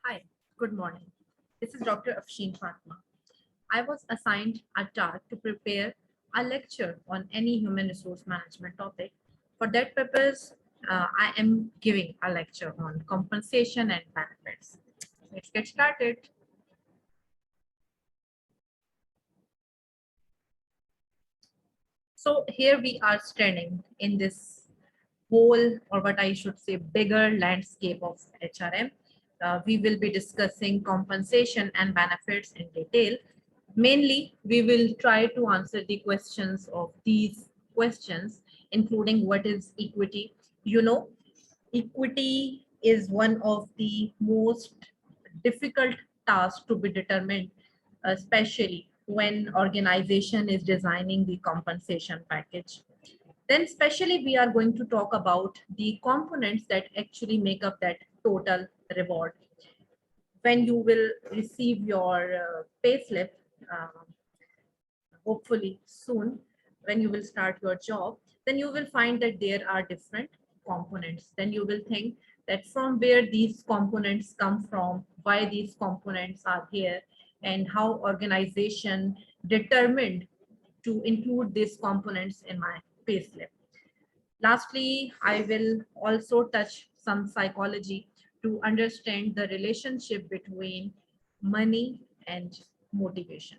Hi, good morning. This is Dr. Afshin Fatma. I was assigned a task to prepare a lecture on any human resource management topic. For that purpose, I am giving a lecture on compensation and benefits. Let's get started. So here we are standing in this whole, or what I should say, bigger landscape of HRM. We will be discussing compensation and benefits in detail. Mainly, we will try to answer the questions of these questions, including what is equity. You know, equity is one of the most difficult tasks to be determined, especially when organization is designing the compensation package. Then especially we are going to talk about the components that actually make up that total reward. When you will receive your pay slip, hopefully soon, when you will start your job, then you will find that there are different components. Then you will think that from where these components come from, why these components are here, and how organization determined to include these components in my payslip. Lastly, I will also touch some psychology to understand the relationship between money and motivation.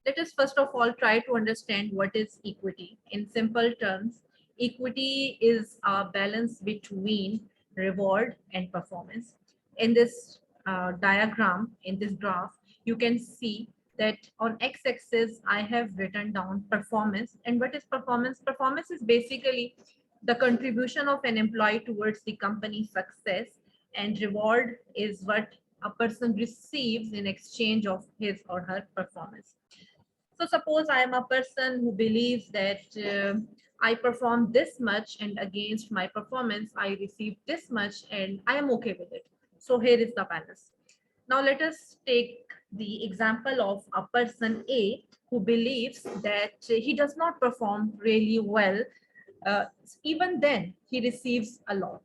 Let us first of all try to understand what is equity. In simple terms, equity is a balance between reward and performance. In this diagram, in this graph, you can see that on x-axis, I have written down performance. And what is performance? Performance is basically the contribution of an employee towards the company's success, and reward is what a person receives in exchange of his or her performance. So suppose I am a person who believes that I perform this much and against my performance, I receive this much and I am okay with it. So here is the balance. Now let us take the example of a person A who believes that he does not perform really well. Even then, he receives a lot.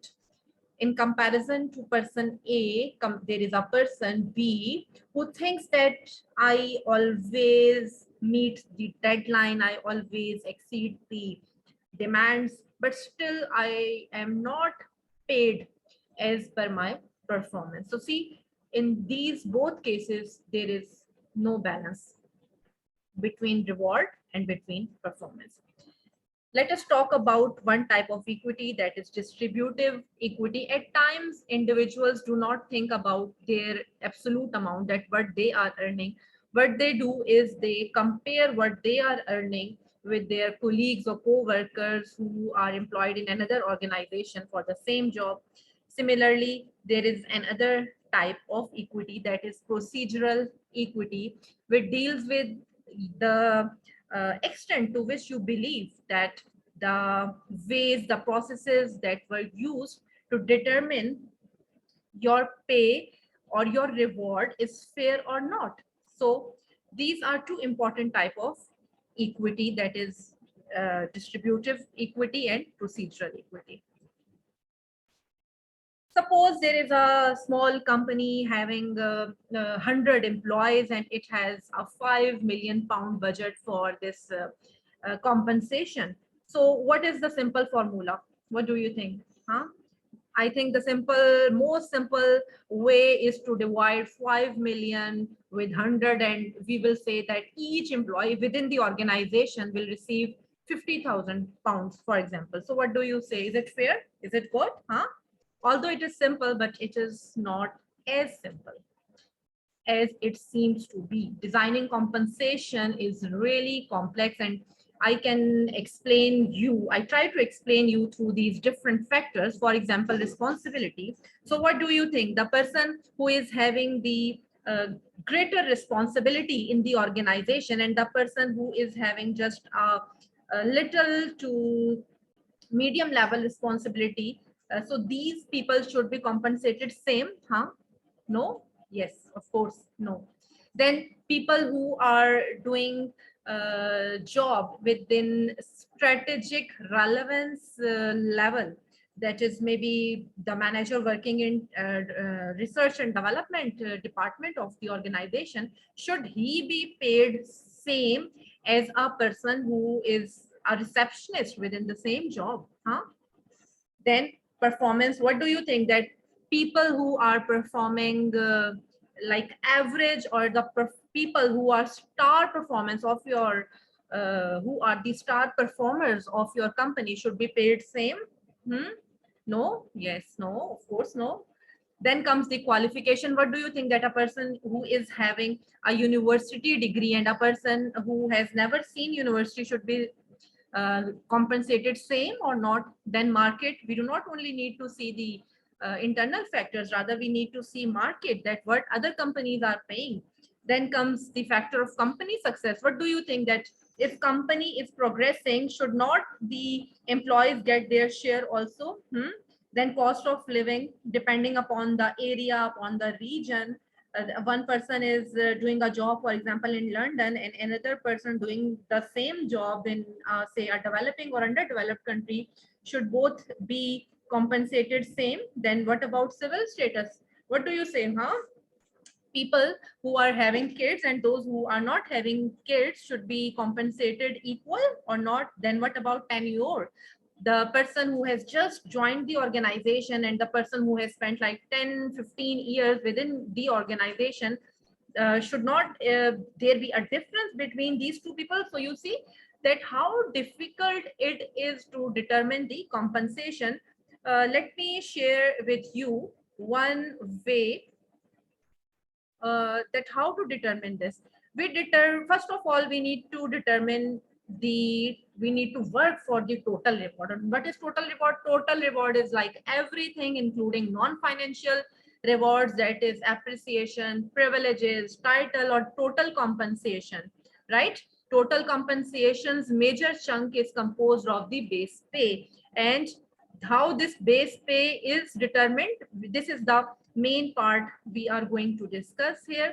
In comparison to person A, there is a person B who thinks that I always meet the deadline, I always exceed the demands, but still I am not paid as per my performance. So see, in these both cases, there is no balance between reward and between performance. Let us talk about one type of equity, that is distributive equity. At times, individuals do not think about their absolute amount, that what they are earning. What they do is they compare what they are earning with their colleagues or co-workers who are employed in another organization for the same job. Similarly, there is another type of equity, that is procedural equity, which deals with the extent to which you believe that the ways, the processes that were used to determine your pay or your reward is fair or not. So these are two important type of equity, that is distributive equity and procedural equity. Suppose there is a small company having 100 employees and it has a 5 million pound budget for this compensation. So what is the simple formula? What do you think? Huh? I think the most simple way is to divide 5 million with 100, and we will say that each employee within the organization will receive 50,000 pounds, for example. So what do you say? Is it fair? Is it good? Huh? Although it is simple, but it is not as simple as it seems to be. Designing compensation is really complex, and I try to explain you through these different factors. For example, responsibility. So what do you think? The person who is having the greater responsibility in the organization and the person who is having just a little to medium level responsibility, so these people should be compensated same, huh? No? Yes, of course, no. Then people who are doing job within strategic relevance level, that is maybe the manager working in research and development department of the organization, should he be paid same as a person who is a receptionist within the same job? Huh? Then performance, what do you think that people who are performing like average, or the people who are star performance of your who are the star performers of your company should be paid same? Hmm? No? Yes, no, of course no. Then comes the qualification. What do you think that a person who is having a university degree and a person who has never seen university should be compensated same or not? Then market, we do not only need to see the internal factors, rather we need to see market, that what other companies are paying. Then comes the factor of company success. What do you think that if company is progressing, should not the employees get their share also? Then cost of living, depending upon the area, upon the region. One person is doing a job, for example, in London, and another person doing the same job in, say, a developing or underdeveloped country. Should both be compensated same? Then what about civil status? What do you say, huh? People who are having kids and those who are not having kids should be compensated equal or not? Then what about tenure? The person who has just joined the organization and the person who has spent like 10-15 years within the organization, should not there be a difference between these two people? So you see that how difficult it is to determine the compensation. Let me share with you one way that how to determine this. First of all, we need to determine we need to work for the total reward. And what is total reward? Total reward is like everything including non-financial rewards, that is appreciation, privileges, title, or total compensation, right? Total compensation's major chunk is composed of the base pay. And how this base pay is determined, this is the main part we are going to discuss here.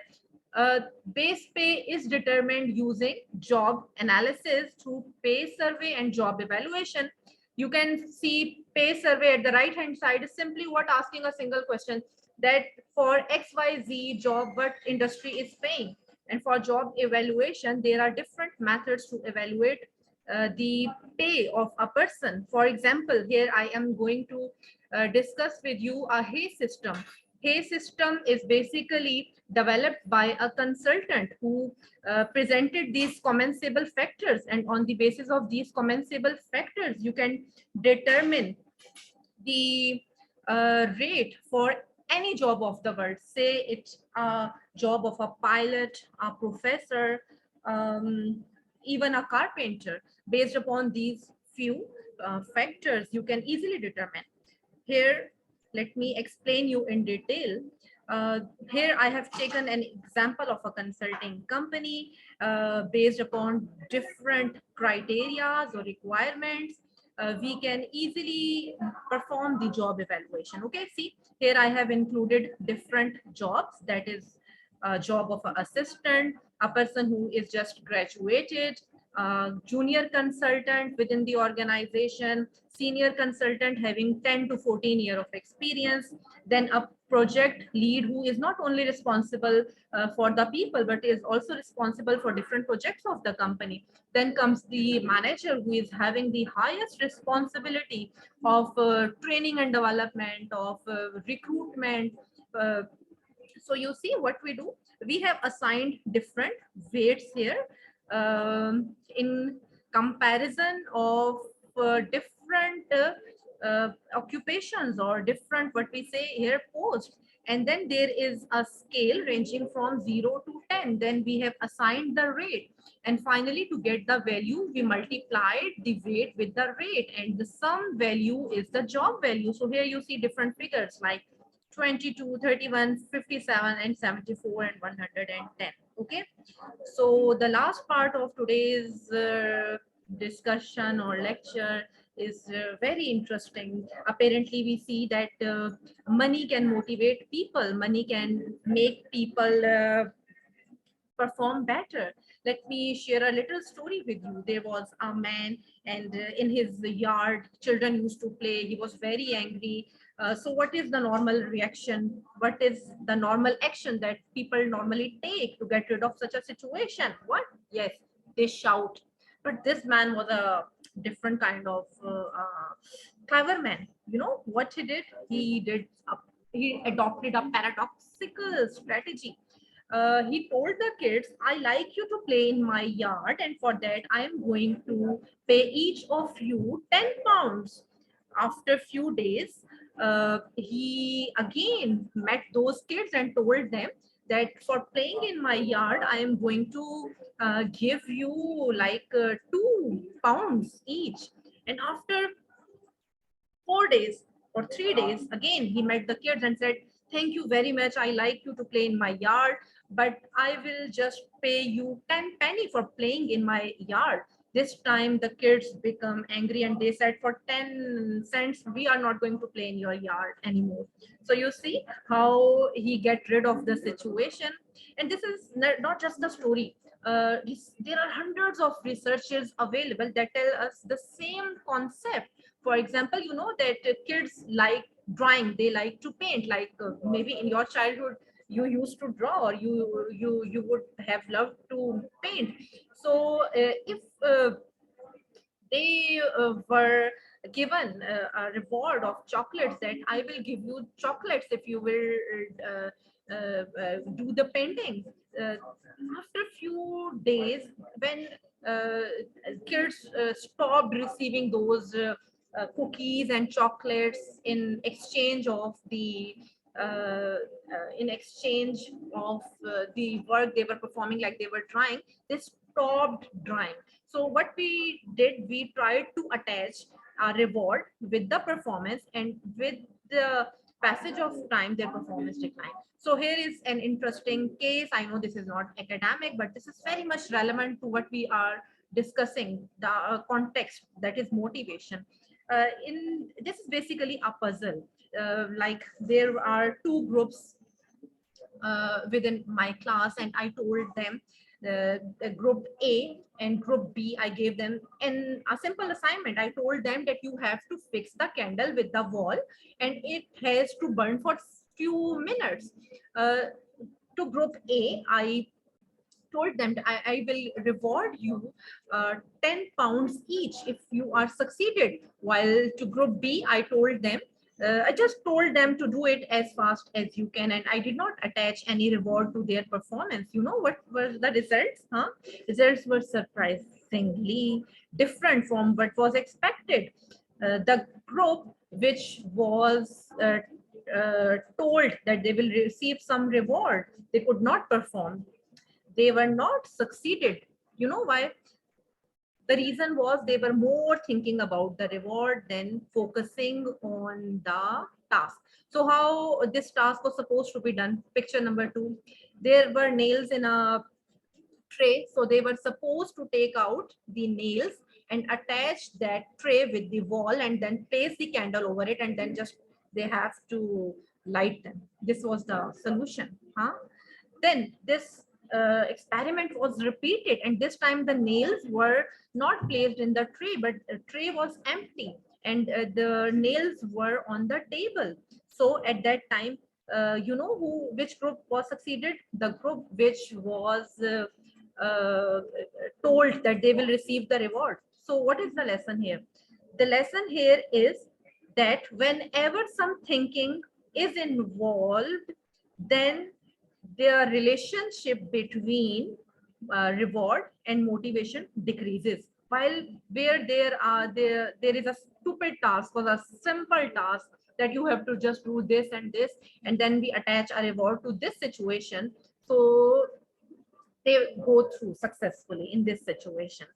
Base pay is determined using job analysis through pay survey and job evaluation. You can see pay survey at the right hand side is simply what asking a single question, that for XYZ job, what industry is paying. And for job evaluation, there are different methods to evaluate the pay of a person. For example, here I am going to discuss with you a Hay system. Hay system is basically developed by a consultant who presented these commensable factors, and on the basis of these commensable factors you can determine the rate for any job of the world. Say it's a job of a pilot, a professor, even a carpenter. Based upon these few factors, you can easily determine. Here, let me explain you in detail. Here I have taken an example of a consulting company based upon different criteria or requirements. We can easily perform the job evaluation. Okay, see, here I have included different jobs, that is a job of an assistant, a person who is just graduated, junior consultant within the organization, senior consultant having 10 to 14 years of experience, then a project lead who is not only responsible for the people, but is also responsible for different projects of the company. Then comes the manager who is having the highest responsibility of training and development, of recruitment. So you see what we do, we have assigned different weights here in comparison of different occupations or different, what we say here, posts. And then there is a scale ranging from 0 to 10. Then we have assigned the rate, and finally to get the value we multiplied the weight with the rate, and the sum value is the job value. So here you see different figures like 22, 31, 57, and 74, and 110. Okay, so the last part of today's discussion or lecture is very interesting. Apparently, we see that money can motivate people, money can make people perform better. Let me share a little story with you. There was a man, and in his yard, children used to play. He was very angry. So, what is the normal reaction? What is the normal action that people normally take to get rid of such a situation? What? Yes, they shout. But this man was a different kind of clever man. You know what he did? He adopted a paradoxical strategy. He told the kids, I like you to play in my yard, and for that, I am going to pay each of you 10 pounds. After few days, he again met those kids and told them that for playing in my yard, I am going to give you like 2 pounds each. And after 4 days or 3 days, again, he met the kids and said, thank you very much. I like you to play in my yard, but I will just pay you 10 penny for playing in my yard. This time the kids become angry and they said, for 10 cents, we are not going to play in your yard anymore. So you see how he get rid of the situation. And this is not just the story. There are hundreds of researches available that tell us the same concept. For example, you know that kids like drawing, they like to paint, like maybe in your childhood you used to draw, or you would have loved to paint. So if they were given a reward of chocolates, that I will give you chocolates if you will do the painting. After few days, when uh, kids stopped receiving those cookies and chocolates in exchange of the work they were performing, like they were drawing, they stopped drawing. So what we did, we tried to attach a reward with the performance, and with the passage of time, their performance declined. So here is an interesting case. I know this is not academic, but this is very much relevant to what we are discussing, the context, that is motivation. In this is basically a puzzle. Like there are two groups within my class, and I told them the group A and group B, I gave them in a simple assignment. I told them that you have to fix the candle with the wall, and it has to burn for few minutes. To group A, I told them that I will reward you 10 pounds each if you are succeeded. While to group B, I just told them to do it as fast as you can, and I did not attach any reward to their performance. You know what were the results? Huh? Results were surprisingly different from what was expected. The group which was told that they will receive some reward, they could not perform. They were not succeeded. You know why? The reason was they were more thinking about the reward than focusing on the task. So how this task was supposed to be done? Picture number 2. There were nails in a tray. So they were supposed to take out the nails and attach that tray with the wall, and then place the candle over it, and then just they have to light them. This was the solution. Huh? Then this experiment was repeated, and this time the nails were not placed in the tray, but the tray was empty, and the nails were on the table. So at that time, you know which group was succeeded? The group which was uh, told that they will receive the reward. So what is the lesson here? The lesson here is that whenever some thinking is involved, then the relationship between reward and motivation decreases. While where there is a stupid task or a simple task that you have to just do this and this, and then we attach a reward to this situation, so they go through successfully in this situation.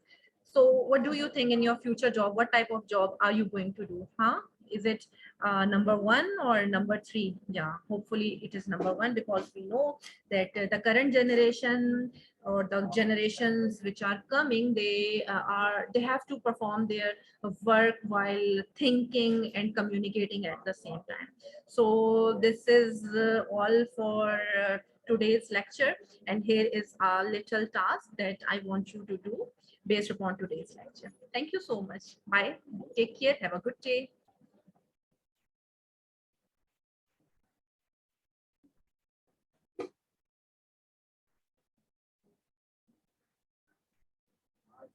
So what do you think in your future job? What type of job are you going to do? Huh? Is it number 1 or number 3? Yeah, hopefully it is number 1, because we know that the current generation or the generations which are coming, they have to perform their work while thinking and communicating at the same time. So this is all for today's lecture. And here is a little task that I want you to do based upon today's lecture. Thank you so much. Bye. Take care. Have a good day.